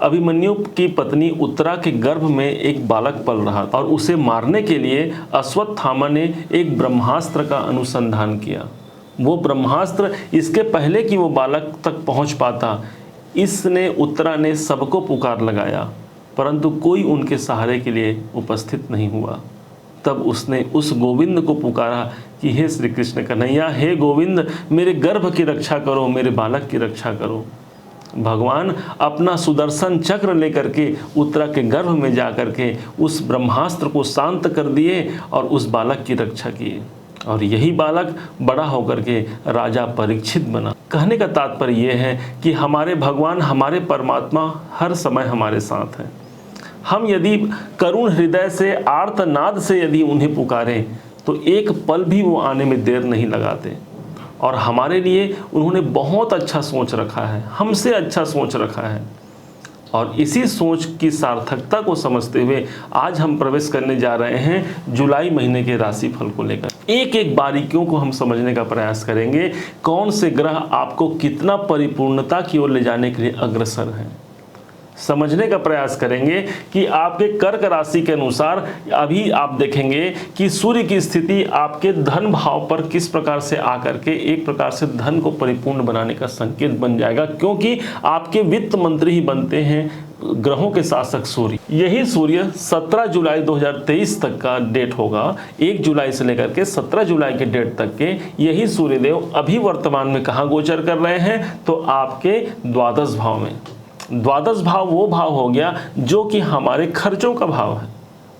अभिमन्यु की पत्नी उत्तरा के गर्भ में एक बालक पल रहा था और उसे मारने के लिए अश्वत्थामा ने एक ब्रह्मास्त्र का अनुसंधान किया। वो ब्रह्मास्त्र इसके पहले कि वो बालक तक पहुंच पाता, इसने उत्तरा ने सबको पुकार लगाया, परंतु कोई उनके सहारे के लिए उपस्थित नहीं हुआ। तब उसने उस गोविंद को पुकारा कि हे श्री कृष्ण कन्हैया, हे गोविंद, मेरे गर्भ की रक्षा करो, मेरे बालक की रक्षा करो। भगवान अपना सुदर्शन चक्र लेकर के उत्तरा के गर्भ में जाकर के उस ब्रह्मास्त्र को शांत कर दिए और उस बालक की रक्षा किए, और यही बालक बड़ा होकर के राजा परीक्षित बना। कहने का तात्पर्य यह है कि हमारे भगवान, हमारे परमात्मा हर समय हमारे साथ हैं। हम यदि करुण हृदय से, आर्तनाद से यदि उन्हें पुकारें तो एक पल भी वो आने में देर नहीं लगाते, और हमारे लिए उन्होंने बहुत अच्छा सोच रखा है, हमसे अच्छा सोच रखा है। और इसी सोच की सार्थकता को समझते हुए आज हम प्रवेश करने जा रहे हैं जुलाई महीने के राशिफल को लेकर। एक एक बारीकियों को हम समझने का प्रयास करेंगे। कौन से ग्रह आपको कितना परिपूर्णता की ओर ले जाने के लिए अग्रसर हैं, समझने का प्रयास करेंगे कि आपके कर्क राशि के अनुसार अभी आप देखेंगे कि सूर्य की स्थिति आपके धन भाव पर किस प्रकार से आकर के एक प्रकार से धन को परिपूर्ण बनाने का संकेत बन जाएगा, क्योंकि आपके वित्त मंत्री ही बनते हैं ग्रहों के शासक सूर्य। यही सूर्य 17 जुलाई 2023 तक का डेट होगा। 1 जुलाई से लेकर के 17 जुलाई के डेट तक के यही सूर्यदेव अभी वर्तमान में कहाँ गोचर कर रहे हैं, तो आपके द्वादश भाव में। द्वादश भाव वो भाव हो गया जो कि हमारे खर्चों का भाव है,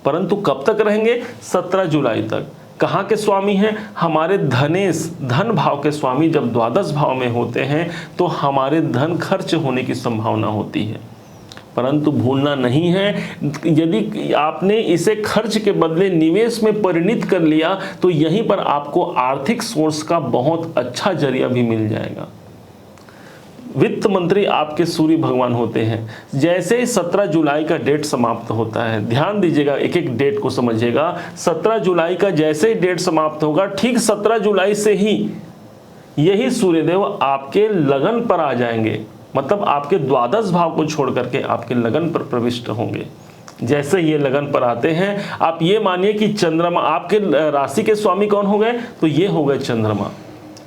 परंतु कब तक रहेंगे, 17 जुलाई तक। कहाँ के स्वामी हैं, हमारे धनेश, धन भाव के स्वामी जब द्वादश भाव में होते हैं तो हमारे धन खर्च होने की संभावना होती है। परंतु भूलना नहीं है, यदि आपने इसे खर्च के बदले निवेश में परिणित कर लिया तो यहीं पर आपको आर्थिक सोर्स का बहुत अच्छा जरिया भी मिल जाएगा। वित्त मंत्री आपके सूर्य भगवान होते हैं। जैसे ही 17 जुलाई का डेट समाप्त होता है, ध्यान दीजिएगा, एक एक डेट को समझिएगा। 17 जुलाई का जैसे ही डेट समाप्त होगा, ठीक 17 जुलाई से ही यही सूर्यदेव आपके लगन पर आ जाएंगे, मतलब आपके द्वादश भाव को छोड़ करके आपके लगन पर प्रविष्ट होंगे। जैसे ये लगन पर आते हैं, आप ये मानिए कि चंद्रमा, आपके राशि के स्वामी कौन हो गए, तो ये हो गए चंद्रमा।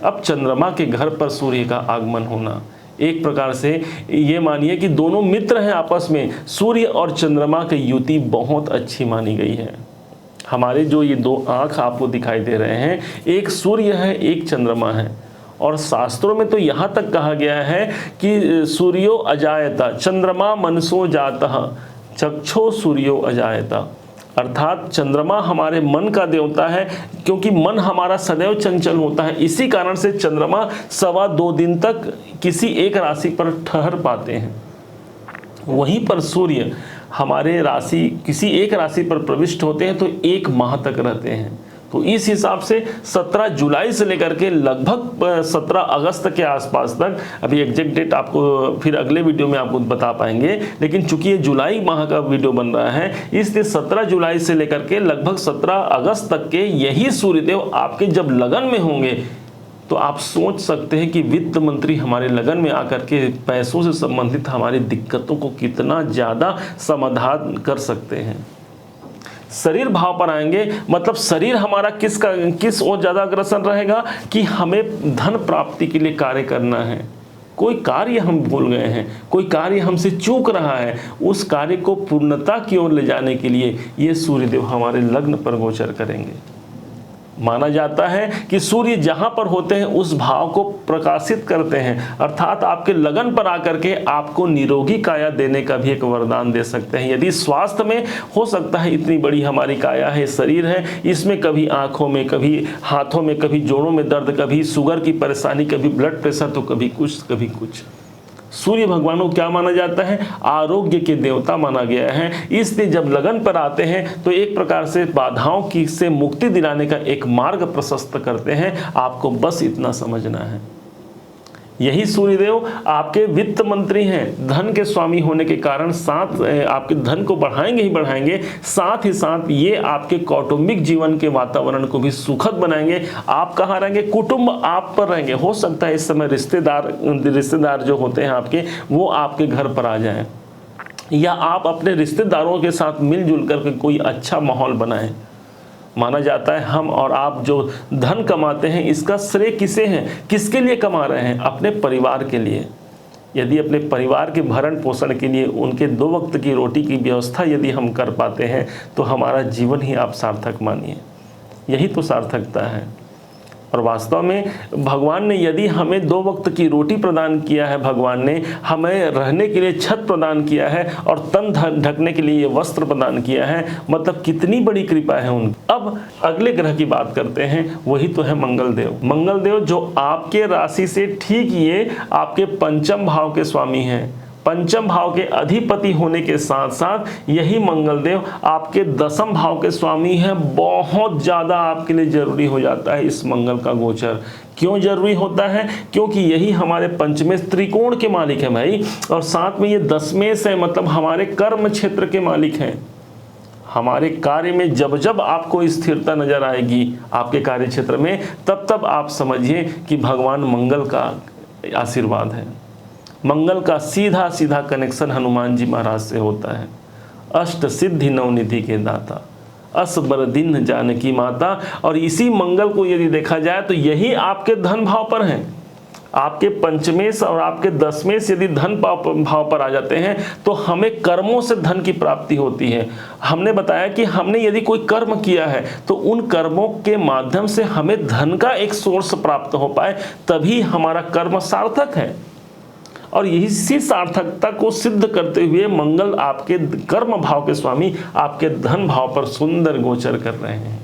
अब चंद्रमा के घर पर सूर्य का आगमन होना, एक प्रकार से ये मानिए कि दोनों मित्र हैं आपस में। सूर्य और चंद्रमा की युति बहुत अच्छी मानी गई है। हमारे जो ये दो आंख आपको दिखाई दे रहे हैं, एक सूर्य है, एक चंद्रमा है, और शास्त्रों में तो यहाँ तक कहा गया है कि सूर्यो अजायता चंद्रमा मनसो जातः चक्षो सूर्यो अजायता, अर्थात चंद्रमा हमारे मन का देवता है, क्योंकि मन हमारा सदैव चंचल होता है। इसी कारण से चंद्रमा 2.25 दिन तक किसी एक राशि पर ठहर पाते हैं। वहीं पर सूर्य हमारे राशि, किसी एक राशि पर प्रविष्ट होते हैं तो 1 माह तक रहते हैं। तो इस हिसाब से 17 जुलाई से लेकर के लगभग 17 अगस्त के आसपास तक, अभी एग्जैक्ट डेट आपको फिर अगले वीडियो में आपको बता पाएंगे, लेकिन चूंकि ये जुलाई माह का वीडियो बन रहा है, इसलिए 17 जुलाई से लेकर के लगभग 17 अगस्त तक के यही सूर्यदेव आपके जब लगन में होंगे तो आप सोच सकते हैं कि वित्त मंत्री हमारे लगन में आकर के पैसों से संबंधित हमारी दिक्कतों को कितना ज़्यादा समाधान कर सकते हैं। शरीर भाव पर आएंगे, मतलब शरीर हमारा किस ओर ज़्यादा अग्रसर रहेगा कि हमें धन प्राप्ति के लिए कार्य करना है। कोई कार्य हम भूल गए हैं, कोई कार्य हमसे चूक रहा है, उस कार्य को पूर्णता की ओर ले जाने के लिए ये सूर्यदेव हमारे लग्न पर गोचर करेंगे। माना जाता है कि सूर्य जहां पर होते हैं उस भाव को प्रकाशित करते हैं, अर्थात आपके लगन पर आकर के आपको निरोगी काया देने का भी एक वरदान दे सकते हैं। यदि स्वास्थ्य में हो सकता है, इतनी बड़ी हमारी काया है, शरीर है, इसमें कभी आंखों में, कभी हाथों में, कभी जोड़ों में दर्द, कभी शुगर की परेशानी, कभी ब्लड प्रेशर, तो कभी कुछ कभी कुछ। सूर्य भगवान को क्या माना जाता है, आरोग्य के देवता माना गया है। इसलिए जब लगन पर आते हैं तो एक प्रकार से बाधाओं की से मुक्ति दिलाने का एक मार्ग प्रशस्त करते हैं। आपको बस इतना समझना है, यही सूर्यदेव आपके वित्त मंत्री हैं। धन के स्वामी होने के कारण साथ आपके धन को बढ़ाएंगे ही बढ़ाएंगे, साथ ही साथ ये आपके कौटुंबिक जीवन के वातावरण को भी सुखद बनाएंगे। आप कहाँ रहेंगे, कुटुंब आप पर रहेंगे। हो सकता है इस समय रिश्तेदार जो होते हैं आपके, वो आपके घर पर आ जाएं। या आप अपने रिश्तेदारों के साथ मिलजुल करके कोई अच्छा माहौल बनाएं। माना जाता है हम और आप जो धन कमाते हैं इसका श्रेय किसे है, किसके लिए कमा रहे हैं? अपने परिवार के लिए। यदि अपने परिवार के भरण पोषण के लिए उनके 2 वक्त की रोटी की व्यवस्था यदि हम कर पाते हैं तो हमारा जीवन ही आप सार्थक मानिए। यही तो सार्थकता है। और वास्तव में भगवान ने यदि हमें 2 वक्त की रोटी प्रदान किया है, भगवान ने हमें रहने के लिए छत प्रदान किया है और तन ढकने के लिए ये वस्त्र प्रदान किया है, मतलब कितनी बड़ी कृपा है उनकी। अब अगले ग्रह की बात करते हैं, वही तो है मंगल देव। मंगल देव जो आपके राशि से ठीक ये आपके पंचम भाव के स्वामी हैं। पंचम भाव के अधिपति होने के साथ साथ यही मंगल देव आपके 10वें भाव के स्वामी हैं। बहुत ज़्यादा आपके लिए जरूरी हो जाता है इस मंगल का गोचर। क्यों जरूरी होता है? क्योंकि यही हमारे पंचमें त्रिकोण के मालिक हैं भाई, और साथ में ये 10वें से मतलब हमारे कर्म क्षेत्र के मालिक हैं। हमारे कार्य में जब जब आपको स्थिरता नजर आएगी आपके कार्य क्षेत्र में, तब तब आप समझिए कि भगवान मंगल का आशीर्वाद है। मंगल का सीधा सीधा कनेक्शन हनुमान जी महाराज से होता है। अष्ट सिद्धि नवनिधि के दाता, अस बर दीन जानकी माता। और इसी मंगल को यदि देखा जाए तो यही आपके धन भाव पर हैं। आपके पंचमेश और आपके 10वें यदि धन भाव पर आ जाते हैं तो हमें कर्मों से धन की प्राप्ति होती है। हमने बताया कि हमने यदि कोई कर्म किया है तो उन कर्मों के माध्यम से हमें धन का एक सोर्स प्राप्त हो पाए, तभी हमारा कर्म सार्थक है। और इसी सार्थकता को सिद्ध करते हुए मंगल आपके कर्म भाव के स्वामी आपके धन भाव पर सुंदर गोचर कर रहे हैं।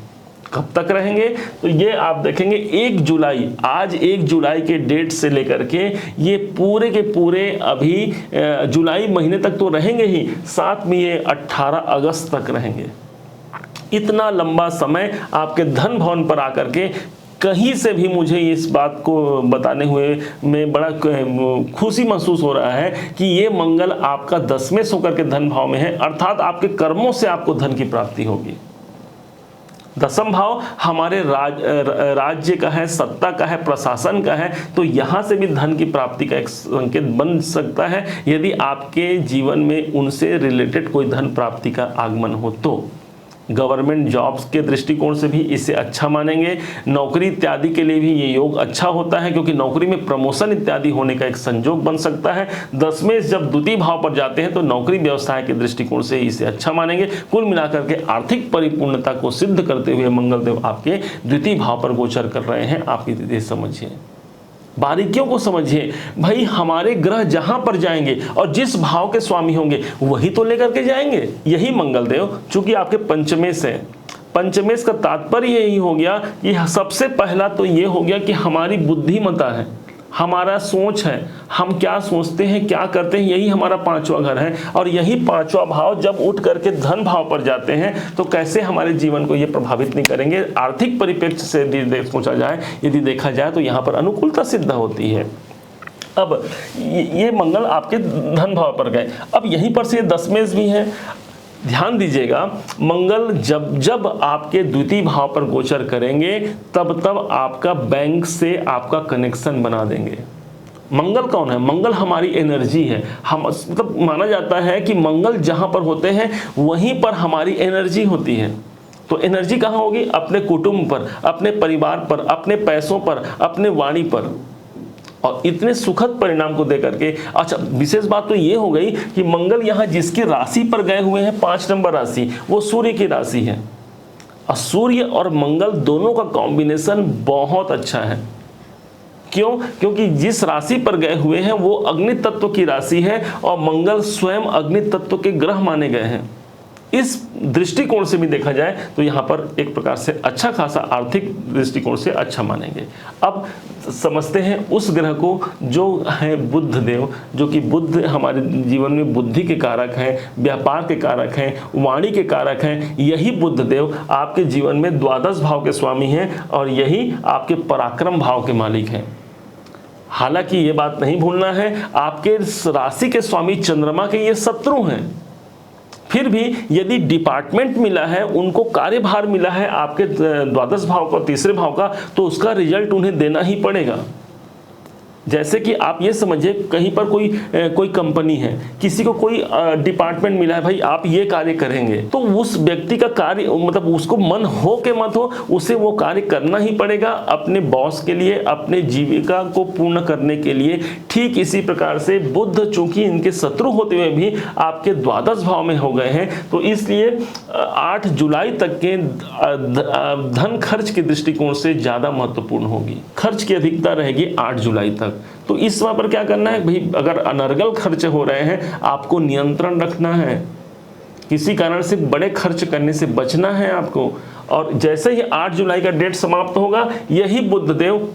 कब तक रहेंगे? तो ये आप देखेंगे 1 जुलाई, आज 1 जुलाई के डेट से लेकर के ये पूरे के पूरे अभी जुलाई महीने तक तो रहेंगे ही, साथ में ये 18 अगस्त तक रहेंगे। इतना लंबा समय आपके धन भवन पर आकर के कहीं से भी मुझे इस बात को बताने हुए में बड़ा खुशी महसूस हो रहा है कि ये मंगल आपका 10वें होकर के धन भाव में है, अर्थात आपके कर्मों से आपको धन की प्राप्ति होगी। 10वां भाव हमारे राज्य का है, सत्ता का है, प्रशासन का है, तो यहाँ से भी धन की प्राप्ति का एक संकेत बन सकता है यदि आपके जीवन में उनसे रिलेटेड कोई धन प्राप्ति का आगमन हो तो। गवर्नमेंट जॉब्स के दृष्टिकोण से भी इसे अच्छा मानेंगे। नौकरी इत्यादि के लिए भी ये योग अच्छा होता है, क्योंकि नौकरी में प्रमोशन इत्यादि होने का एक संयोग बन सकता है। 10वें जब द्वितीय भाव पर जाते हैं तो नौकरी व्यवसाय के दृष्टिकोण से इसे अच्छा मानेंगे। कुल मिलाकर के आर्थिक परिपूर्णता को सिद्ध करते हुए मंगल देव आपके द्वितीय भाव पर गोचर कर रहे हैं। आप ये समझिए, बारीकियों को समझिए भाई। हमारे ग्रह जहां पर जाएंगे और जिस भाव के स्वामी होंगे वही तो लेकर के जाएंगे। यही मंगल देव चूंकि आपके पंचमेश है, पंचमेश का तात्पर्य यही हो गया कि सबसे पहला तो ये हो गया कि हमारी बुद्धिमत्ता है, हमारा सोच है, हम क्या सोचते हैं क्या करते हैं, यही हमारा 5वां घर है। और यही 5वां भाव जब उठ करके धन भाव पर जाते हैं तो कैसे हमारे जीवन को ये प्रभावित नहीं करेंगे। आर्थिक परिप्रेक्ष्य से सोचा जाए, यदि देखा जाए तो यहाँ पर अनुकूलता सिद्ध होती है। अब ये मंगल आपके धन भाव पर गए, अब यहीं पर से 10वें भी है। ध्यान दीजिएगा, मंगल जब जब आपके द्वितीय भाव पर गोचर करेंगे तब तब आपका बैंक से आपका कनेक्शन बना देंगे। मंगल कौन है? मंगल हमारी एनर्जी है। हम मतलब माना जाता है कि मंगल जहां पर होते हैं वहीं पर हमारी एनर्जी होती है। तो एनर्जी कहां होगी? अपने कुटुंब पर, अपने परिवार पर, अपने पैसों पर, अपने वाणी पर। और इतने सुखद परिणाम को देकर के, अच्छा विशेष बात तो ये हो गई कि मंगल यहाँ जिसकी राशि पर गए हुए हैं 5 नंबर राशि, वो सूर्य की राशि है। और सूर्य और मंगल दोनों का कॉम्बिनेशन बहुत अच्छा है। क्यों? क्योंकि जिस राशि पर गए हुए हैं वो अग्नि तत्व की राशि है और मंगल स्वयं अग्नि तत्व के ग्रह माने गए हैं। इस दृष्टिकोण से भी देखा जाए तो यहाँ पर एक प्रकार से अच्छा खासा आर्थिक दृष्टिकोण से अच्छा मानेंगे। अब समझते हैं उस ग्रह को जो है बुध देव, जो कि बुध हमारे जीवन में बुद्धि के कारक हैं, व्यापार के कारक हैं, वाणी के कारक हैं। यही बुध देव आपके जीवन में 12 भाव के स्वामी हैं और यही आपके पराक्रम भाव के मालिक हैं। हालांकि ये बात नहीं भूलना है, आपके राशि के स्वामी चंद्रमा के ये शत्रु हैं। फिर भी यदि डिपार्टमेंट मिला है, उनको कार्यभार मिला है आपके 12 भाव का, तीसरे भाव का, तो उसका रिजल्ट उन्हें देना ही पड़ेगा। जैसे कि आप ये समझिए कहीं पर कोई कंपनी है, किसी को कोई डिपार्टमेंट मिला है, भाई आप ये कार्य करेंगे, तो उस व्यक्ति का कार्य मतलब उसको मन हो के मत हो, उसे वो कार्य करना ही पड़ेगा अपने बॉस के लिए, अपने जीविका को पूर्ण करने के लिए। ठीक इसी प्रकार से बुध चूंकि इनके शत्रु होते हुए भी आपके द्वादश भाव में हो गए हैं, तो इसलिए 8 जुलाई तक के धन खर्च के दृष्टिकोण से ज्यादा महत्वपूर्ण होगी। खर्च की अधिकता रहेगी 8 जुलाई तक। तो इस समय पर क्या करना है भाई, अगर अनर्गल खर्च हो रहे हैं आपको नियंत्रण रखना है, किसी कारण से बड़े खर्च करने से बचना है आपको। और जैसे ही 8 जुलाई का डेट समाप्त होगा, यही बुधदेव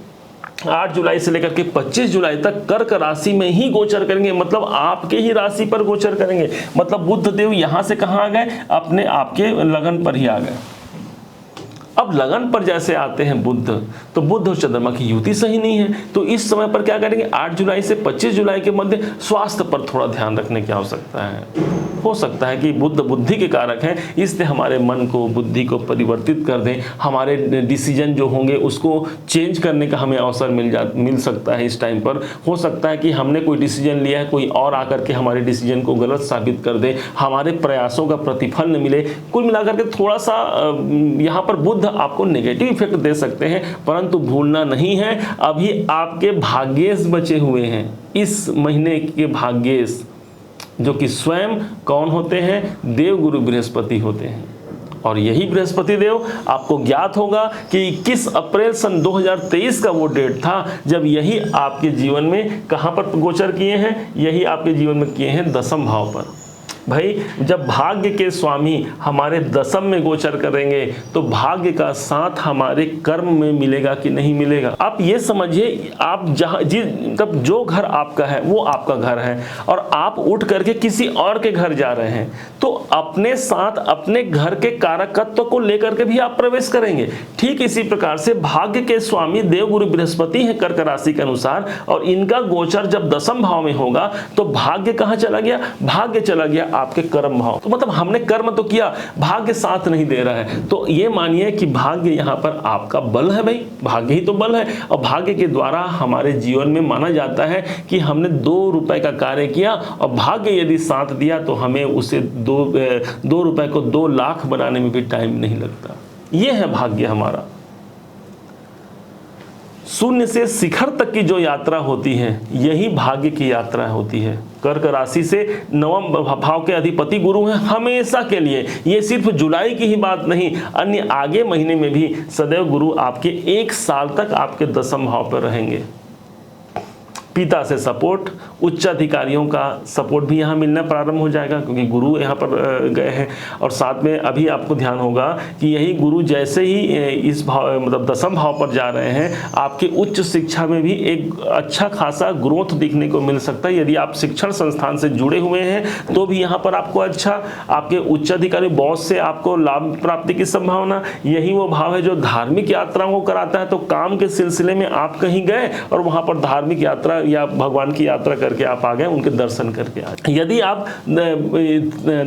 8 जुलाई से लेकर के 25 जुलाई तक कर्क राशि में ही गोचर करेंगे, मतलब आपके ही राशि पर गोचर करेंगे। मतलब बुधदेव यहां से कहां आ गए, अपने आपके लगन पर ही आ गए। अब लगन पर जैसे आते हैं बुध, तो बुध और चंद्रमा की युति सही नहीं है, तो इस समय पर क्या करेंगे, 8 जुलाई से 25 जुलाई के मध्य स्वास्थ्य पर थोड़ा ध्यान रखने की आवश्यकता है। हो सकता है कि बुध बुद्धि के कारक हैं, इसलिए हमारे मन को, बुद्धि को परिवर्तित कर दें, हमारे डिसीजन जो होंगे उसको चेंज करने का हमें अवसर मिल सकता है। इस टाइम पर हो सकता है कि हमने कोई डिसीजन लिया है, कोई और आकर के हमारे डिसीजन को गलत साबित कर दे, हमारे प्रयासों का प्रतिफल न मिले। कुल मिलाकर के थोड़ा सा यहाँ पर बुध आपको नेगेटिव इफेक्ट दे सकते हैं, परंतु भूलना नहीं है अभी आपके भाग्येश बचे हुए हैं। इस महीने के भाग्येश जो कि स्वयं कौन होते हैं, देव गुरु बृहस्पति होते हैं। और यही बृहस्पति देव आपको ज्ञात होगा कि 21 अप्रैल सन 2023 का वो डेट था जब यही आपके जीवन में कहां पर गोचर किए हैं, यही आपके जीवन में किए हैं दशम भाव पर। भाई जब भाग्य के स्वामी हमारे दशम में गोचर करेंगे तो भाग्य का साथ हमारे कर्म में मिलेगा कि नहीं मिलेगा। आप ये समझिए, आप जहाँ तब जो घर आपका है वो आपका घर है और आप उठ करके किसी और के घर जा रहे हैं, तो अपने साथ अपने घर के कारकत्व को लेकर के भी आप प्रवेश करेंगे। ठीक इसी प्रकार से भाग्य के स्वामी देव गुरु बृहस्पति हैं कर्क राशि के अनुसार, और इनका गोचर जब दशम भाव में होगा तो भाग्य कहाँ चला गया, भाग्य चला गया आपके कर्म भाव। तो मतलब हमने कर्म तो किया, भाग्य साथ नहीं दे रहा है, तो ये मानिए कि भाग्य यहाँ पर आपका बल है। भाई भाग्य ही तो बल है, और भाग्य के द्वारा हमारे जीवन में माना जाता है कि हमने 2 रुपए का कार्य किया और भाग्य यदि साथ दिया तो हमें उसे 2 रुपए को 2 लाख बनाने में भी टाइम नहीं लगता। ये है भाग्य हमारा। शून्य से शिखर तक की जो यात्रा होती है यही भाग्य की यात्रा होती है। कर्क राशि से नवम भाव के अधिपति गुरु हैं हमेशा के लिए। ये सिर्फ जुलाई की ही बात नहीं, अन्य आगे महीने में भी सदैव गुरु आपके 1 साल तक आपके दशम भाव पर रहेंगे। पिता से सपोर्ट, उच्च अधिकारियों का सपोर्ट भी यहाँ मिलना प्रारंभ हो जाएगा क्योंकि गुरु यहाँ पर गए हैं। और साथ में अभी आपको ध्यान होगा कि यही गुरु जैसे ही इस भाव मतलब दशम भाव पर जा रहे हैं, आपके उच्च शिक्षा में भी एक अच्छा खासा ग्रोथ दिखने को मिल सकता है। यदि आप शिक्षण संस्थान से जुड़े हुए हैं तो भी यहाँ पर आपको अच्छा, आपके उच्च अधिकारी बॉस से आपको लाभ प्राप्ति की संभावना। यही वो भाव है जो धार्मिक यात्राओं को कराता है, तो काम के सिलसिले में आप कहीं गए और वहाँ पर धार्मिक यात्रा या भगवान की यात्रा करके आप आ गए, उनके दर्शन करके आ गए। यदि आप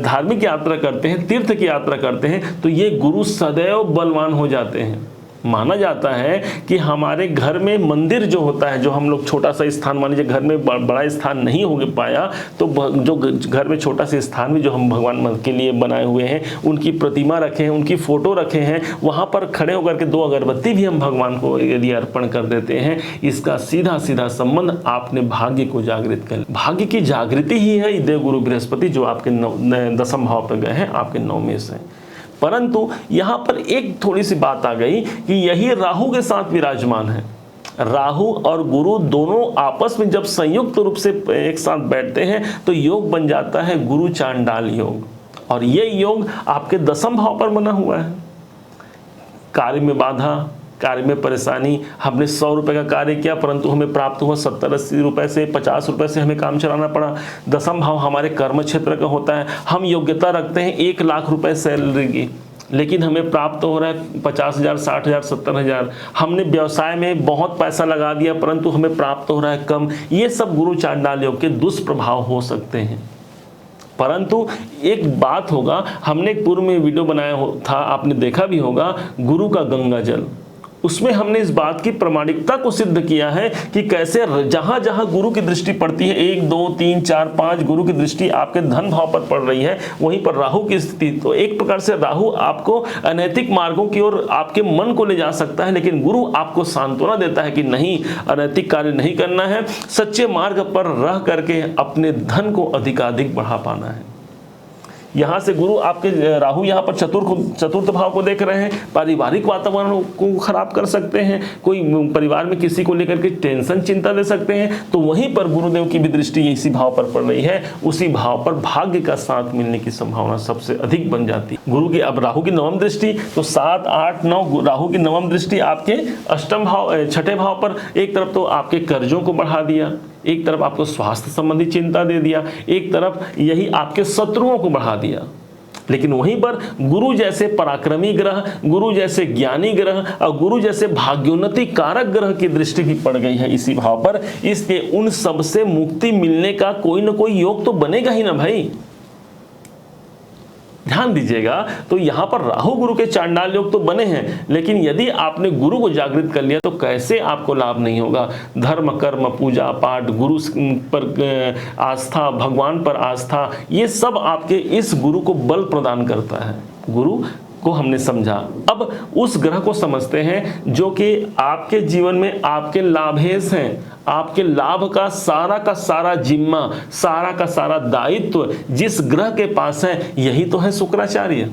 धार्मिक यात्रा करते हैं, तीर्थ की यात्रा करते हैं, तो ये गुरु सदैव बलवान हो जाते हैं। माना जाता है कि हमारे घर में मंदिर जो होता है, जो हम लोग छोटा सा स्थान, मान लीजिए घर में बड़ा स्थान नहीं हो पाया तो जो घर में छोटा सा स्थान भी जो हम भगवान के लिए बनाए हुए हैं, उनकी प्रतिमा रखे हैं, उनकी फोटो रखे हैं, वहाँ पर खड़े होकर के 2 अगरबत्ती भी हम भगवान को यदि अर्पण कर देते हैं, इसका सीधा सीधा संबंध आपने भाग्य को जागृत कर। भाग्य की जागृति ही है देव गुरु बृहस्पति जो आपके दशम भाव पर गए हैं, आपके 9 में से। परंतु यहां पर एक थोड़ी सी बात आ गई कि यही राहु के साथ विराजमान है। राहु और गुरु दोनों आपस में जब संयुक्त रूप से एक साथ बैठते हैं तो योग बन जाता है गुरु चांडाल योग, और ये योग आपके दशम भाव पर बना हुआ है। कार्य में बाधा, कार्य में परेशानी, हमने 100 रुपए का कार्य किया परंतु हमें प्राप्त हुआ 70-80 रुपए से, 50 रुपए से हमें काम चलाना पड़ा। दशम भाव हमारे कर्म क्षेत्र का होता है। हम योग्यता रखते हैं 1 लाख रुपए सैलरी की, लेकिन हमें प्राप्त हो रहा है 50,000, 60,000, 70,000। हमने व्यवसाय में बहुत पैसा लगा दिया परंतु हमें प्राप्त हो रहा है कम। ये सब गुरु चांडाल योग के दुष्प्रभाव हो सकते हैं। परंतु एक बात होगा, हमने एक पूर्व में वीडियो बनाया था, आपने देखा भी होगा, गुरु का गंगा जल, उसमें हमने इस बात की प्रामाणिकता को सिद्ध किया है कि कैसे जहां जहां गुरु की दृष्टि पड़ती है, 1 2 3 4 5 गुरु की दृष्टि आपके धन भाव पर पड़ रही है, वहीं पर राहु की स्थिति, तो एक प्रकार से राहु आपको अनैतिक मार्गों की ओर आपके मन को ले जा सकता है, लेकिन गुरु आपको सांत्वना देता है कि नहीं, अनैतिक कार्य नहीं करना है, सच्चे मार्ग पर रह करके अपने धन को अधिकाधिक बढ़ा पाना है। यहाँ से गुरु आपके, राहु यहाँ पर चतुर्थ भाव को देख रहे हैं, पारिवारिक वातावरण को खराब कर सकते हैं, कोई परिवार में किसी को लेकर के टेंशन चिंता दे सकते हैं, तो वहीं पर गुरुदेव की भी दृष्टि इसी भाव पर पड़ रही है, उसी भाव पर भाग्य का साथ मिलने की संभावना सबसे अधिक बन जाती है। गुरु की अब राहु की नवम दृष्टि, तो 7 8 9 राहु की नवम दृष्टि आपके अष्टम भाव, छठे भाव पर एक तरफ तो आपके कर्जों को बढ़ा दिया, एक तरफ आपको स्वास्थ्य संबंधी चिंता दे दिया, एक तरफ यही आपके शत्रुओं को बढ़ा दिया। लेकिन वहीं पर गुरु जैसे पराक्रमी ग्रह, गुरु जैसे ज्ञानी ग्रह और गुरु जैसे भाग्योन्नति कारक ग्रह की दृष्टि भी पड़ गई है इसी भाव पर, इसलिए उन सब से मुक्ति मिलने का कोई ना कोई योग तो बनेगा ही ना भाई। ध्यान दीजिएगा, तो यहां पर राहु गुरु के चांडाल योग तो बने हैं, लेकिन यदि आपने गुरु को जागृत कर लिया तो कैसे आपको लाभ नहीं होगा। धर्म कर्म पूजा पाठ, गुरु पर आस्था, भगवान पर आस्था, ये सब आपके इस गुरु को बल प्रदान करता है। गुरु को हमने समझा, अब उस ग्रह को समझते हैं जो कि आपके जीवन में आपके लाभेश हैं। आपके लाभ का सारा जिम्मा, सारा का सारा दायित्व जिस ग्रह के पास है, यही तो है शुक्राचार्य।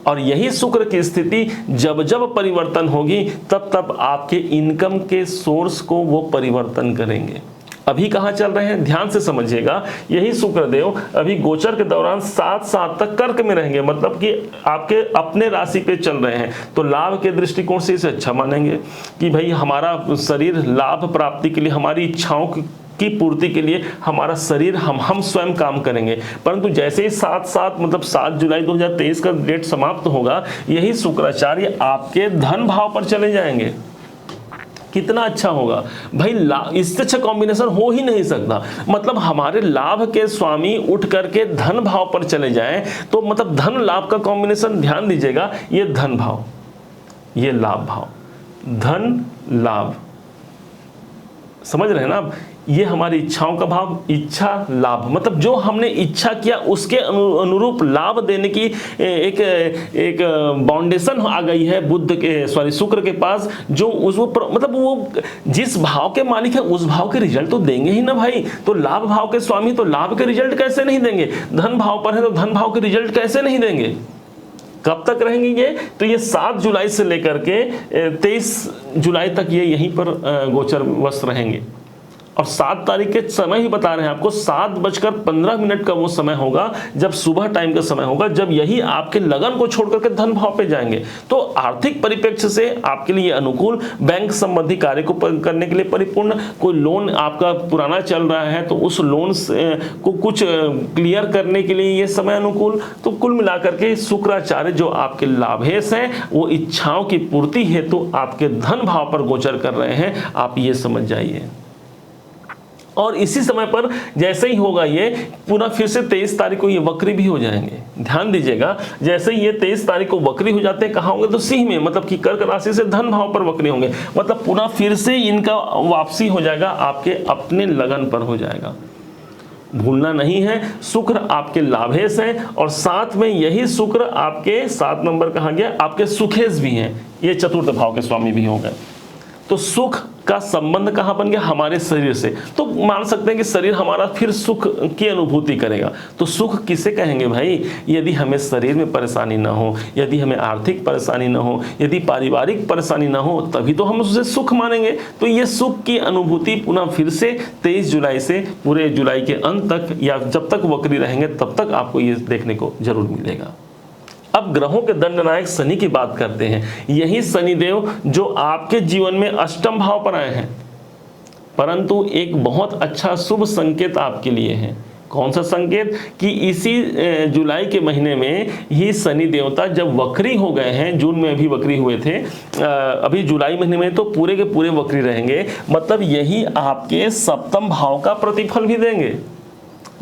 और यही शुक्र की स्थिति जब जब परिवर्तन होगी, तब तब आपके इनकम के सोर्स को वो परिवर्तन करेंगे। अभी कहाँ चल रहे हैं, ध्यान से समझिएगा। यही शुक्रदेव अभी गोचर के दौरान 7 साल तक कर्क में रहेंगे, मतलब कि आपके अपने राशि पे चल रहे हैं। तो लाभ के दृष्टिकोण से इसे अच्छा मानेंगे कि भाई हमारा शरीर लाभ प्राप्ति के लिए, हमारी इच्छाओं की पूर्ति के लिए हमारा शरीर हम स्वयं काम करेंगे। परंतु जैसे ही 7 मतलब 7 जुलाई 2023 का डेट समाप्त होगा, यही शुक्राचार्य आपके धन भाव पर चले जाएंगे। कितना अच्छा होगा भाई, इससे अच्छा कॉम्बिनेशन हो ही नहीं सकता। मतलब हमारे लाभ के स्वामी उठ करके धन भाव पर चले जाएं, तो मतलब धन लाभ का कॉम्बिनेशन, ध्यान दीजिएगा, ये धन भाव, ये लाभ भाव, धन लाभ, समझ रहे हैं ना आप। ये हमारी इच्छाओं का भाव, इच्छा लाभ, मतलब जो हमने इच्छा किया उसके अनुरूप लाभ देने की एक बाउंडेशन आ गई है बुद्ध के, शुक्र के पास, जो मतलब वो जिस भाव के मालिक है उस भाव के रिजल्ट तो देंगे ही ना भाई। तो लाभ भाव के स्वामी तो लाभ के रिजल्ट कैसे नहीं देंगे, धन भाव पर है तो धन भाव के रिजल्ट कैसे नहीं देंगे। कब तक रहेंगे ये, तो ये 7 जुलाई से लेकर के 23 जुलाई तक ये यहीं पर गोचर वश रहेंगे। और 7 तारीख के समय ही बता रहे हैं आपको, 7:15 का वो समय होगा, जब सुबह टाइम का समय होगा, जब यही आपके लगन को छोड़ करके धन भाव पे जाएंगे। तो आर्थिक परिप्रेक्ष्य से आपके लिए अनुकूल, बैंक संबंधी कार्य को करने के लिए परिपूर्ण। कोई लोन आपका पुराना चल रहा है तो उस लोन को कुछ क्लियर करने के लिए ये समय अनुकूल। तो कुल मिलाकर के शुक्राचार्य जो आपके लाभेश हैं, वो इच्छाओं की पूर्ति हेतु आपके धन भाव पर गोचर कर रहे हैं, आप ये समझ जाइए। और इसी समय पर जैसे ही होगा ये पुनः फिर से 23 तारीख को ये वक्री भी हो जाएंगे। ध्यान dीजिएगा, जैसे ही ये 23 तारीख को वक्री हो जाते हैं, कहाँ होंगे, तो सिंह में, मतलब कि कर्क राशि से धन भाव पर वक्री होंगे। मतलब पुनः फिर से इनका वापसी हो जाएगा, आपके अपने लगन पर हो जाएगा। भूलना नहीं है, शुक्र आपके लाभेश हैं, और साथ में यही शुक्र आपके 7 नंबर कहाँ गया, आपके सुखेश भी हैं, ये चतुर्थ भाव के स्वामी भी हो गए। तो सुख का संबंध कहाँ बन गया, हमारे शरीर से। तो मान सकते हैं कि शरीर हमारा फिर सुख की अनुभूति करेगा। तो सुख किसे कहेंगे भाई, यदि हमें शरीर में परेशानी ना हो, यदि हमें आर्थिक परेशानी ना हो, यदि पारिवारिक परेशानी ना हो, तभी तो हम उसे सुख मानेंगे। तो ये सुख की अनुभूति पुनः फिर से 23 जुलाई से पूरे जुलाई के अंत तक, या जब तक वक्री रहेंगे तब तक आपको ये देखने को जरूर मिलेगा। अब ग्रहों के दंडनायक शनि की बात करते हैं। यही शनिदेव जो आपके जीवन में अष्टम भाव पर आए हैं, परंतु एक बहुत अच्छा शुभ संकेत आपके लिए है। कौन सा संकेत, कि इसी जुलाई के महीने में ही शनि देवता जब वक्री हो गए हैं, जून में भी वक्री हुए थे, अभी जुलाई महीने में तो पूरे के पूरे वक्री रहेंगे। मतलब यही आपके सप्तम भाव का प्रतिफल भी देंगे।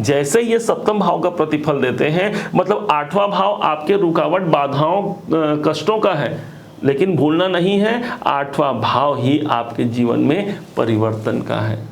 जैसे ये सप्तम भाव का प्रतिफल देते हैं, मतलब 8वां भाव आपके रुकावट बाधाओं कष्टों का है, लेकिन भूलना नहीं है, 8वां भाव ही आपके जीवन में परिवर्तन का है।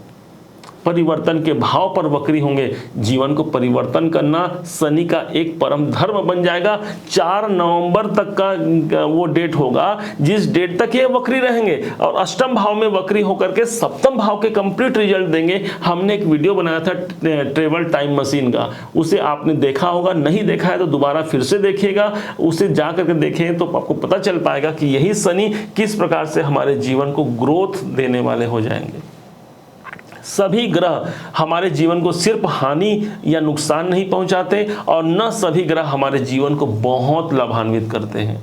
परिवर्तन के भाव पर वक्री होंगे। जीवन को परिवर्तन करना शनि का एक परम धर्म बन जाएगा। 4 नवंबर तक का वो डेट होगा जिस डेट तक ये वक्री रहेंगे और अष्टम भाव में वक्री होकर के सप्तम भाव के कंप्लीट रिजल्ट देंगे। हमने एक वीडियो बनाया था ट्रेवल टाइम मशीन का, उसे आपने देखा होगा, नहीं देखा है तो दोबारा फिर से देखिएगा, उसे जा करके देखें तो आपको पता चल पाएगा कि यही शनि किस प्रकार से हमारे जीवन को ग्रोथ देने वाले हो जाएंगे। सभी ग्रह हमारे जीवन को सिर्फ हानि या नुकसान नहीं पहुंचाते और न सभी ग्रह हमारे जीवन को बहुत लाभान्वित करते हैं।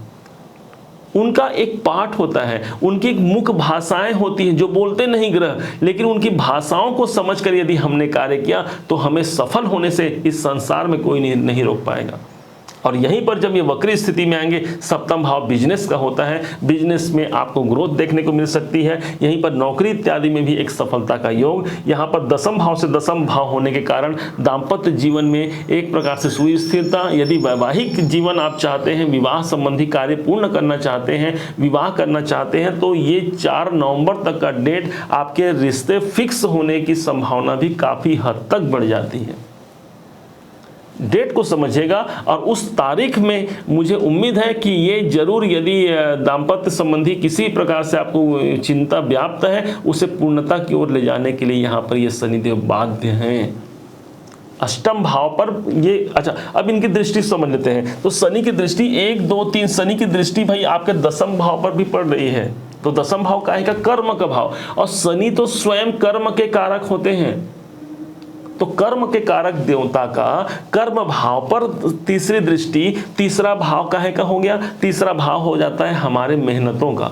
उनका एक पाठ होता है, उनकी एक मुख्य भाषाएं होती हैं जो बोलते नहीं ग्रह, लेकिन उनकी भाषाओं को समझकर यदि हमने कार्य किया तो हमें सफल होने से इस संसार में कोई नहीं रोक पाएगा। और यहीं पर जब ये वक्री स्थिति में आएंगे, सप्तम भाव बिजनेस का होता है, बिजनेस में आपको ग्रोथ देखने को मिल सकती है। यहीं पर नौकरी इत्यादि में भी एक सफलता का योग। यहाँ पर दसम भाव से दसम भाव होने के कारण दाम्पत्य जीवन में एक प्रकार से सुस्थिरता। यदि वैवाहिक जीवन आप चाहते हैं, विवाह संबंधी कार्य पूर्ण करना चाहते हैं, विवाह करना चाहते हैं, तो ये 4 नवंबर तक का डेट आपके रिश्ते फिक्स होने की संभावना भी काफ़ी हद तक बढ़ जाती है। डेट को समझिएगा और उस तारीख में मुझे उम्मीद है कि ये जरूर, यदि दाम्पत्य संबंधी किसी प्रकार से आपको चिंता व्याप्त है, उसे पूर्णता की ओर ले जाने के लिए यहाँ पर ये शनिदेव बाध्य हैं। अष्टम भाव पर ये, अच्छा अब इनकी दृष्टि समझ लेते हैं। तो शनि की दृष्टि 1 2 3 शनि की दृष्टि भाई आपके दसम भाव पर भी पड़ रही है। तो दसम भाव का है कर्म का भाव, और शनि तो स्वयं कर्म के कारक होते हैं। तो कर्म के कारक देवता का कर्म भाव पर तीसरी दृष्टि, तीसरा भाव काहे का हो गया? तीसरा भाव हो जाता है हमारे मेहनतों का।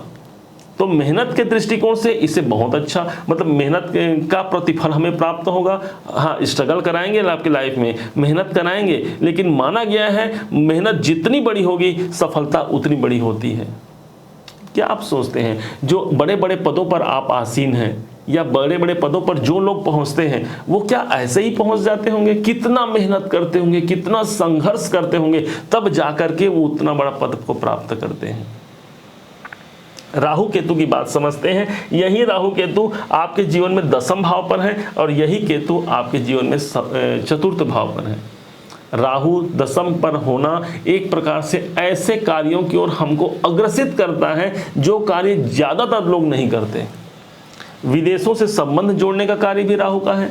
तो मेहनत के दृष्टिकोण से इसे बहुत अच्छा, मतलब मेहनत का प्रतिफल हमें प्राप्त होगा। हाँ, स्ट्रगल कराएंगे आपकी लाइफ में, मेहनत कराएंगे, लेकिन माना गया है मेहनत जितनी बड़ी होगी सफलता उतनी बड़ी होती है। क्या आप सोचते हैं जो बड़े बड़े पदों पर आप आसीन हैं या बड़े बड़े पदों पर जो लोग पहुंचते हैं वो क्या ऐसे ही पहुंच जाते होंगे? कितना मेहनत करते होंगे, कितना संघर्ष करते होंगे, तब जाकर के वो उतना बड़ा पद को प्राप्त करते हैं। राहु केतु की बात समझते हैं। यही राहु केतु आपके जीवन में दसम भाव पर है और यही केतु आपके जीवन में चतुर्थ भाव पर है। राहु दसम पर होना एक प्रकार से ऐसे कार्यों की ओर हमको अग्रसित करता है जो कार्य ज्यादातर लोग नहीं करते। विदेशों से संबंध जोड़ने का कार्य भी राहु का है।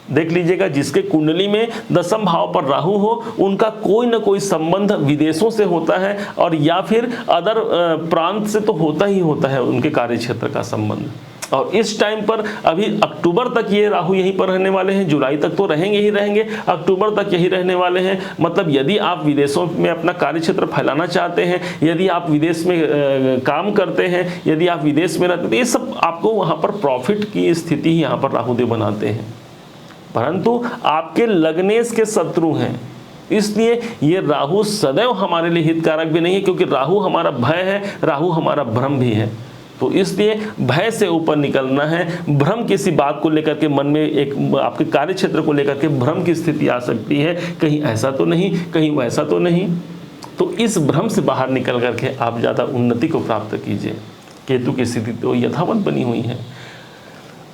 देख लीजिएगा, जिसके कुंडली में दसम भाव पर राहु हो उनका कोई ना कोई संबंध विदेशों से होता है, और या फिर अदर प्रांत से तो होता ही होता है उनके कार्य क्षेत्र का संबंध। और इस टाइम पर अभी अक्टूबर तक ये राहु यहीं पर रहने वाले हैं, जुलाई तक तो रहेंगे ही रहेंगे, अक्टूबर तक यही रहने वाले हैं। मतलब यदि आप विदेशों में अपना कार्य क्षेत्र फैलाना चाहते हैं, यदि आप विदेश में काम करते हैं, यदि आप विदेश में रहते हैं, तो ये सब आपको वहाँ पर प्रॉफिट की स्थिति ही यहाँ पर राहुदेव बनाते हैं। परंतु आपके लग्नेश के शत्रु हैं, इसलिए ये राहु सदैव हमारे लिए हितकारक भी नहीं है, क्योंकि राहु हमारा भय है, राहु हमारा भ्रम भी है। तो इसलिए भय से ऊपर निकलना है। भ्रम किसी बात को लेकर के मन में, एक आपके कार्य क्षेत्र को लेकर के भ्रम की स्थिति आ सकती है, कहीं ऐसा तो नहीं, कहीं वैसा तो नहीं। तो इस भ्रम से बाहर निकल करके आप ज़्यादा उन्नति को प्राप्त कीजिए। केतु की स्थिति तो यथावत बनी हुई है।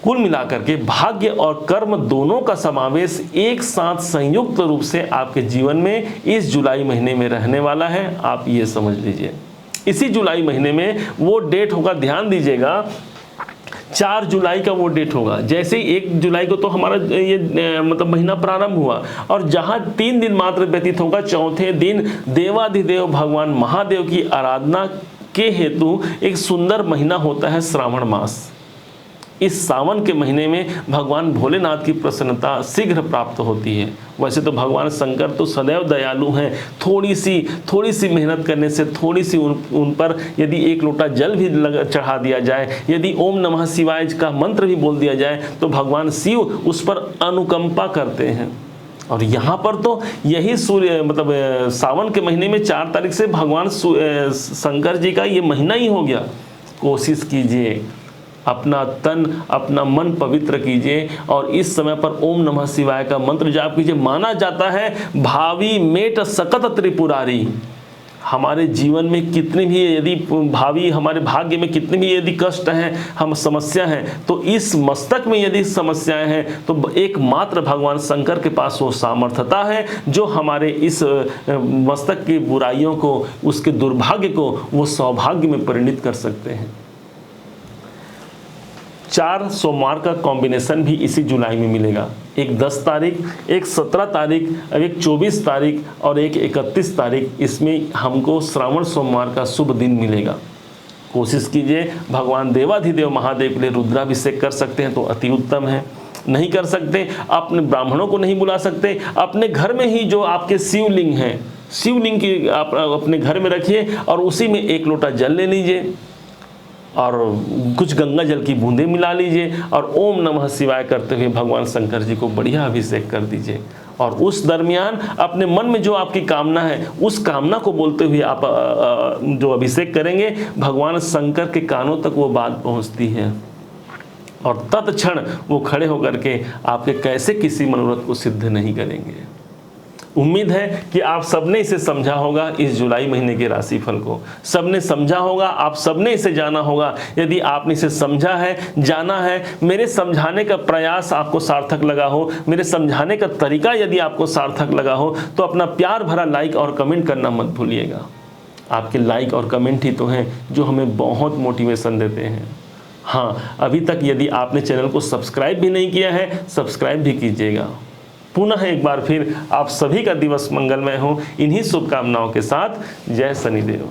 कुल मिलाकर के भाग्य और कर्म दोनों का समावेश एक साथ संयुक्त रूप से आपके जीवन में इस जुलाई महीने में रहने वाला है। आप ये समझ लीजिए, इसी जुलाई महीने में वो डेट होगा, ध्यान दीजिएगा, 4 जुलाई का वो डेट होगा। जैसे ही 1 जुलाई को तो हमारा ये मतलब महीना प्रारंभ हुआ, और जहां 3 दिन मात्र व्यतीत होगा, चौथे दिन देवाधिदेव भगवान महादेव की आराधना के हेतु एक सुंदर महीना होता है श्रावण मास। इस सावन के महीने में भगवान भोलेनाथ की प्रसन्नता शीघ्र प्राप्त होती है। वैसे तो भगवान शंकर तो सदैव दयालु हैं, थोड़ी सी मेहनत करने से, थोड़ी सी उन पर यदि 1 लोटा जल भी चढ़ा दिया जाए, यदि ओम नमः शिवाय का मंत्र भी बोल दिया जाए, तो भगवान शिव उस पर अनुकंपा करते हैं। और यहाँ पर तो यही सूर्य मतलब सावन के महीने में 4 तारीख से भगवान शंकर जी का ये महीना ही हो गया। कोशिश कीजिए, अपना तन अपना मन पवित्र कीजिए और इस समय पर ओम नमः शिवाय का मंत्र जाप कीजिए। माना जाता है भावी मेट सकत त्रिपुरारी, हमारे जीवन में कितने भी यदि भावी हमारे भाग्य में कितने भी यदि कष्ट हैं, हम समस्या हैं, तो इस मस्तक में यदि समस्याएं हैं तो एकमात्र भगवान शंकर के पास वो सामर्थ्यता है जो हमारे इस मस्तक की बुराइयों को, उसके दुर्भाग्य को वो सौभाग्य में परिणित कर सकते हैं। 4 सोमवार का कॉम्बिनेशन भी इसी जुलाई में मिलेगा, एक 10 तारीख, एक 17 तारीख, एक 24 तारीख और एक 31 तारीख। इसमें हमको श्रावण सोमवार का शुभ दिन मिलेगा। कोशिश कीजिए, भगवान देवाधिदेव महादेव के लिए रुद्राभिषेक कर सकते हैं तो अति उत्तम है। नहीं कर सकते, अपने ब्राह्मणों को नहीं बुला सकते, अपने घर में ही जो आपके शिवलिंग हैं, शिवलिंग की आप अपने घर में रखिए और उसी में 1 लोटा जल ले लीजिए और कुछ गंगा जल की बूंदें मिला लीजिए और ओम नमः शिवाय करते हुए भगवान शंकर जी को बढ़िया अभिषेक कर दीजिए। और उस दरमियान अपने मन में जो आपकी कामना है उस कामना को बोलते हुए आप जो अभिषेक करेंगे, भगवान शंकर के कानों तक वो बात पहुंचती है और तत्क्षण वो खड़े होकर के आपके कैसे किसी मनोरथ को सिद्ध नहीं करेंगे। उम्मीद है कि आप सबने इसे समझा होगा। इस जुलाई महीने के राशिफल को सबने समझा होगा, आप सबने इसे जाना होगा। यदि आपने इसे समझा है, जाना है, मेरे समझाने का प्रयास आपको सार्थक लगा हो, मेरे समझाने का तरीका यदि आपको सार्थक लगा हो, तो अपना प्यार भरा लाइक और कमेंट करना मत भूलिएगा। आपके लाइक और कमेंट ही तो हैं जो हमें बहुत मोटिवेशन देते हैं। हाँ, अभी तक यदि आपने चैनल को सब्सक्राइब भी नहीं किया है, सब्सक्राइब भी कीजिएगा। पुनः एक बार फिर आप सभी का दिवस मंगलमय हो, इन्हीं शुभकामनाओं के साथ। जय शनिदेव।